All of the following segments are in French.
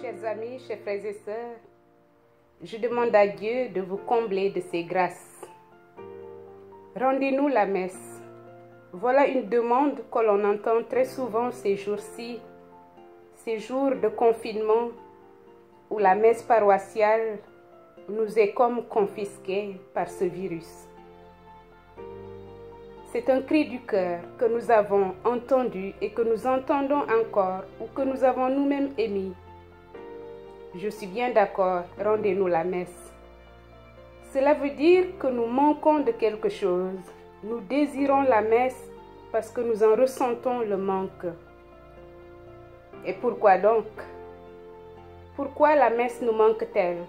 Chers amis, chers frères et sœurs, je demande à Dieu de vous combler de ses grâces. Rendez-nous la messe. Voilà une demande que l'on entend très souvent ces jours-ci, ces jours de confinement où la messe paroissiale nous est comme confisquée par ce virus. C'est un cri du cœur que nous avons entendu et que nous entendons encore ou que nous avons nous-mêmes émis. Je suis bien d'accord, rendez-nous la messe. Cela veut dire que nous manquons de quelque chose. Nous désirons la messe parce que nous en ressentons le manque. Et pourquoi donc? Pourquoi la messe nous manque-t-elle?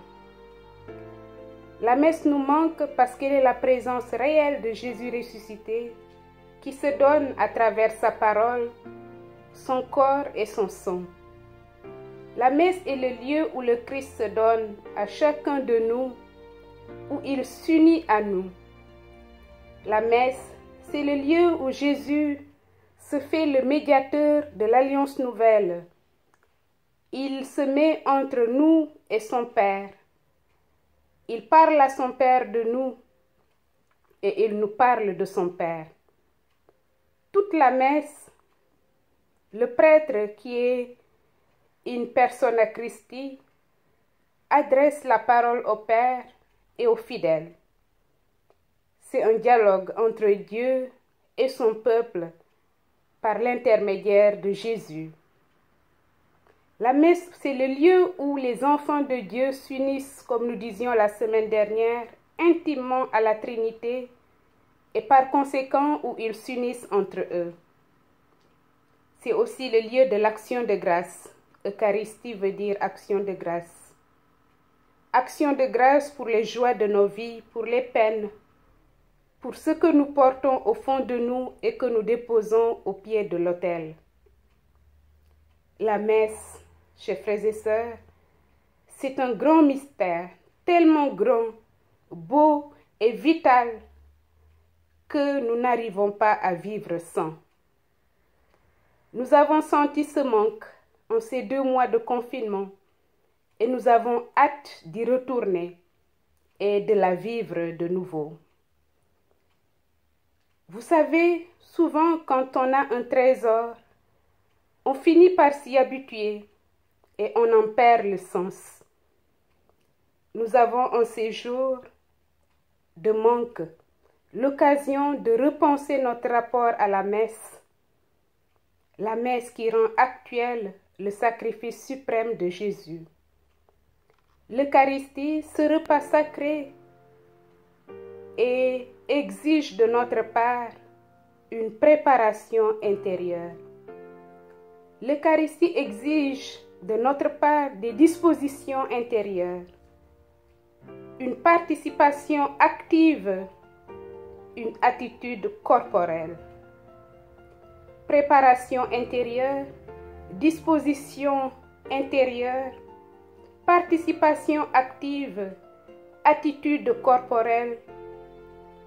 La messe nous manque parce qu'elle est la présence réelle de Jésus ressuscité qui se donne à travers sa parole, son corps et son sang. La messe est le lieu où le Christ se donne à chacun de nous, où il s'unit à nous. La messe, c'est le lieu où Jésus se fait le médiateur de l'alliance nouvelle. Il se met entre nous et son Père. Il parle à son Père de nous et il nous parle de son Père. Toute la messe, le prêtre qui est une persona Christi adresse la parole au Père et aux fidèles. C'est un dialogue entre Dieu et son peuple par l'intermédiaire de Jésus. La messe, c'est le lieu où les enfants de Dieu s'unissent, comme nous disions la semaine dernière, intimement à la Trinité et par conséquent où ils s'unissent entre eux. C'est aussi le lieu de l'action de grâce. Eucharistie veut dire action de grâce. Action de grâce pour les joies de nos vies, pour les peines, pour ce que nous portons au fond de nous et que nous déposons au pied de l'autel. La messe, chers frères et sœurs, c'est un grand mystère, tellement grand, beau et vital que nous n'arrivons pas à vivre sans. Nous avons senti ce manque en ces 2 mois de confinement et nous avons hâte d'y retourner et de la vivre de nouveau. Vous savez, souvent quand on a un trésor, on finit par s'y habituer et on en perd le sens. Nous avons en ces jours de manque l'occasion de repenser notre rapport à la messe qui rend actuel le sacrifice suprême de Jésus. L'Eucharistie, ce repas sacré, et exige de notre part une préparation intérieure. L'Eucharistie exige de notre part des dispositions intérieures, une participation active, une attitude corporelle. Préparation intérieure, disposition intérieure, participation active, attitude corporelle.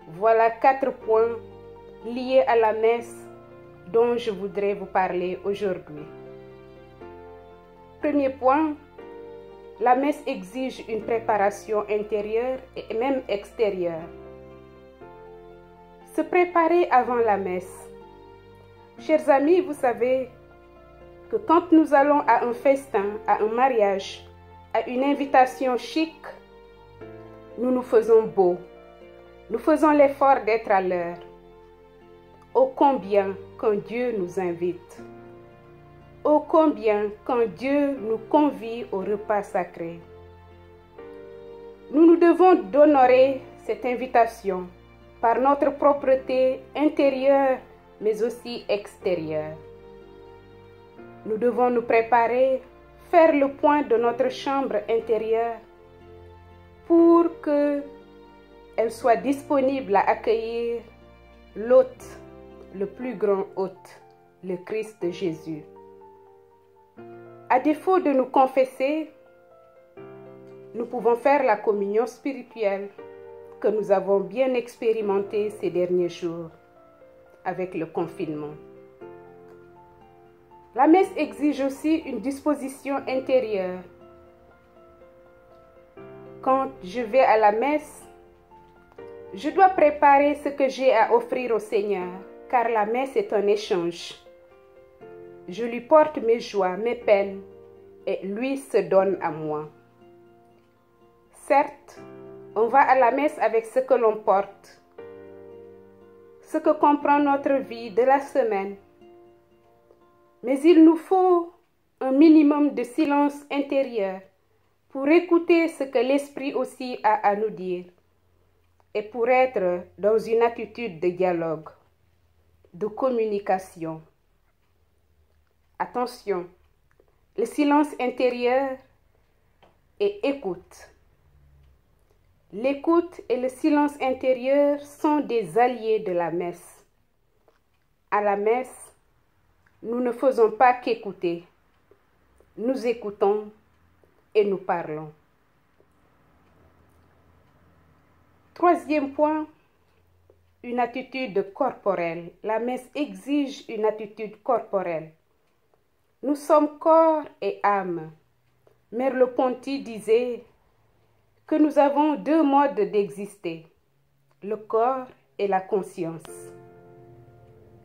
Voilà 4 points liés à la messe dont je voudrais vous parler aujourd'hui. Premier point, la messe exige une préparation intérieure et même extérieure. Se préparer avant la messe. Chers amis, vous savez que quand nous allons à un festin, à un mariage, à une invitation chic, nous nous faisons beau. Nous faisons l'effort d'être à l'heure. Ô combien quand Dieu nous invite. Ô combien quand Dieu nous convie au repas sacré. Nous nous devons d'honorer cette invitation par notre propreté intérieure mais aussi extérieure. Nous devons nous préparer, faire le point de notre chambre intérieure pour qu'elle soit disponible à accueillir l'hôte, le plus grand hôte, le Christ Jésus. À défaut de nous confesser, nous pouvons faire la communion spirituelle que nous avons bien expérimentée ces derniers jours avec le confinement. La messe exige aussi une disposition intérieure Quand je vais à la messe, je dois préparer ce que j'ai à offrir au Seigneur, car la messe est un échange. Je lui porte mes joies, mes peines, et lui se donne à moi. Certes, on va à la messe avec ce que l'on porte, ce que comprend notre vie de la semaine. Mais il nous faut un minimum de silence intérieur pour écouter ce que l'Esprit aussi a à nous dire et pour être dans une attitude de dialogue, de communication. Attention, le silence intérieur et écoute. L'écoute et le silence intérieur sont des alliés de la messe. À la messe, nous ne faisons pas qu'écouter. Nous écoutons et nous parlons. Troisième point, une attitude corporelle. La messe exige une attitude corporelle. Nous sommes corps et âme. Merleau-Ponty disait que nous avons deux modes d'exister, le corps et la conscience.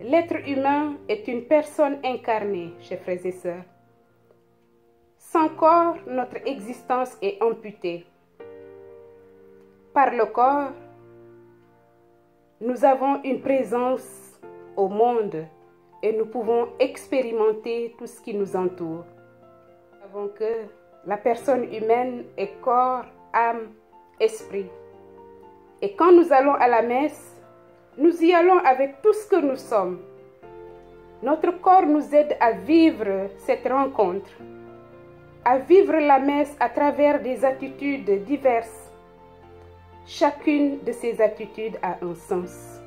L'être humain est une personne incarnée, chers frères et sœurs. Sans corps, notre existence est amputée. Par le corps, nous avons une présence au monde et nous pouvons expérimenter tout ce qui nous entoure. Nous savons que la personne humaine est corps, âme, esprit. Et quand nous allons à la messe, nous y allons avec tout ce que nous sommes. Notre corps nous aide à vivre cette rencontre, à vivre la messe à travers des attitudes diverses. Chacune de ces attitudes a un sens.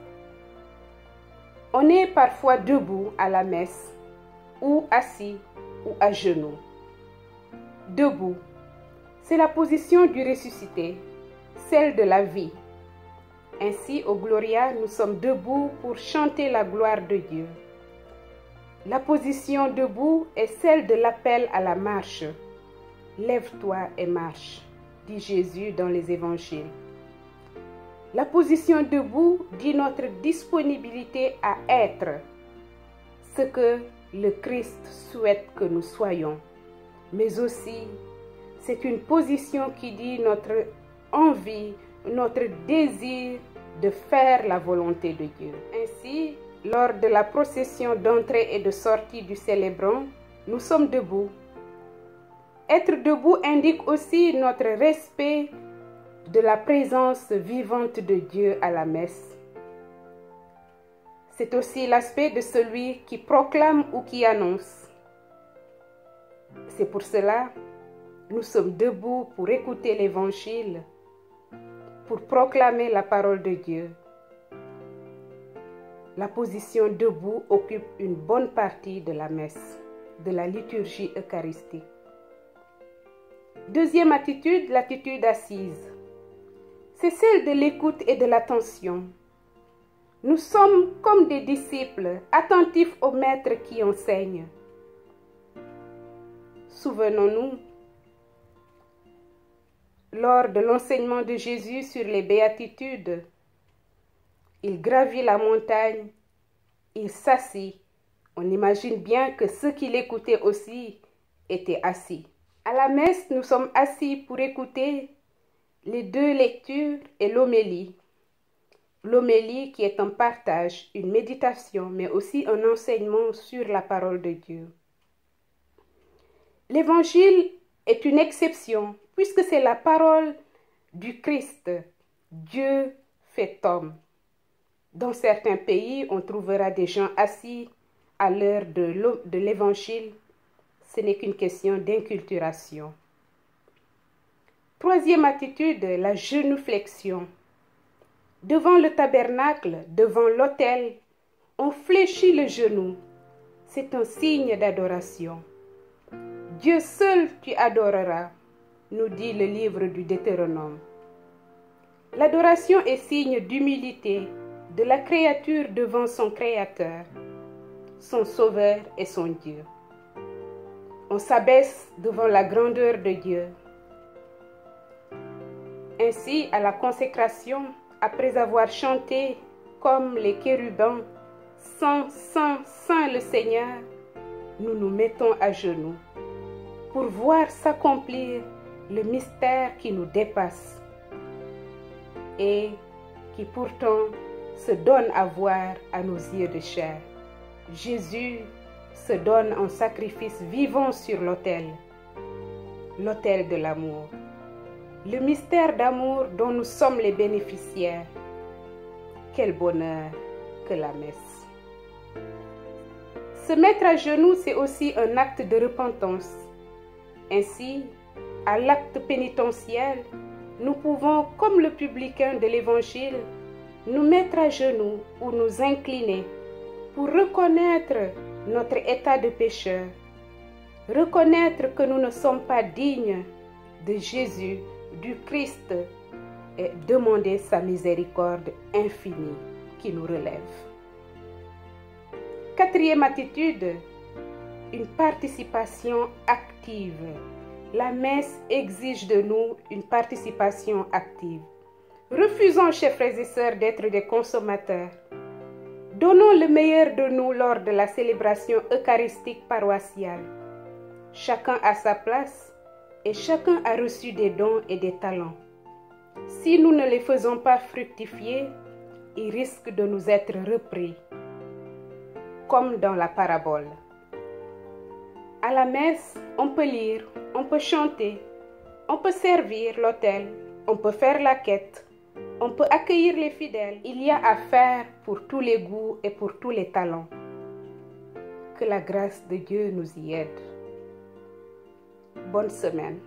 On est parfois debout à la messe, ou assis, ou à genoux. Debout, c'est la position du ressuscité, celle de la vie. Ainsi, au Gloria, nous sommes debout pour chanter la gloire de Dieu. La position debout est celle de l'appel à la marche. Lève-toi et marche, dit Jésus dans les évangiles. La position debout dit notre disponibilité à être ce que le Christ souhaite que nous soyons. Mais aussi, c'est une position qui dit notre envie, notre désir de faire la volonté de Dieu. Ainsi, lors de la procession d'entrée et de sortie du célébrant, nous sommes debout. Être debout indique aussi notre respect de la présence vivante de Dieu à la messe. C'est aussi l'aspect de celui qui proclame ou qui annonce. C'est pour cela que nous sommes debout pour écouter l'Évangile, pour proclamer la parole de Dieu. La position debout occupe une bonne partie de la messe, de la liturgie eucharistique. Deuxième attitude, l'attitude assise. C'est celle de l'écoute et de l'attention. Nous sommes comme des disciples, attentifs au maître qui enseigne. Souvenons-nous, lors de l'enseignement de Jésus sur les béatitudes, il gravit la montagne, il s'assit. On imagine bien que ceux qui l'écoutaient aussi étaient assis. À la messe, nous sommes assis pour écouter les deux lectures et l'homélie. L'homélie qui est un partage, une méditation, mais aussi un enseignement sur la parole de Dieu. L'évangile est une exception, puisque c'est la parole du Christ, Dieu fait homme. Dans certains pays, on trouvera des gens assis à l'heure de l'évangile. Ce n'est qu'une question d'inculturation. Troisième attitude, la genuflexion. Devant le tabernacle, devant l'autel, on fléchit le genou. C'est un signe d'adoration. Dieu seul tu adoreras, nous dit le livre du Deutéronome. L'adoration est signe d'humilité de la créature devant son Créateur, son Sauveur et son Dieu. On s'abaisse devant la grandeur de Dieu. Ainsi, à la consécration, après avoir chanté comme les chérubins, Saint, Saint, Saint le Seigneur, nous nous mettons à genoux pour voir s'accomplir le mystère qui nous dépasse et qui pourtant se donne à voir à nos yeux de chair. Jésus se donne en sacrifice vivant sur l'autel de l'amour. Le mystère d'amour dont nous sommes les bénéficiaires. Quel bonheur que la messe. Se mettre à genoux, c'est aussi un acte de repentance. Ainsi, à l'acte pénitentiel, nous pouvons, comme le publicain de l'Évangile, nous mettre à genoux ou nous incliner pour reconnaître notre état de pécheur, reconnaître que nous ne sommes pas dignes de Jésus, du Christ, et demander sa miséricorde infinie qui nous relève. Quatrième attitude, une participation active. La messe exige de nous une participation active. Refusons, chers frères et sœurs, d'être des consommateurs. Donnons le meilleur de nous lors de la célébration eucharistique paroissiale. Chacun à sa place et chacun a reçu des dons et des talents. Si nous ne les faisons pas fructifier, ils risquent de nous être repris, comme dans la parabole. À la messe, on peut lire, on peut chanter, on peut servir l'autel, on peut faire la quête, on peut accueillir les fidèles. Il y a à faire pour tous les goûts et pour tous les talents. Que la grâce de Dieu nous y aide. Bonne semaine.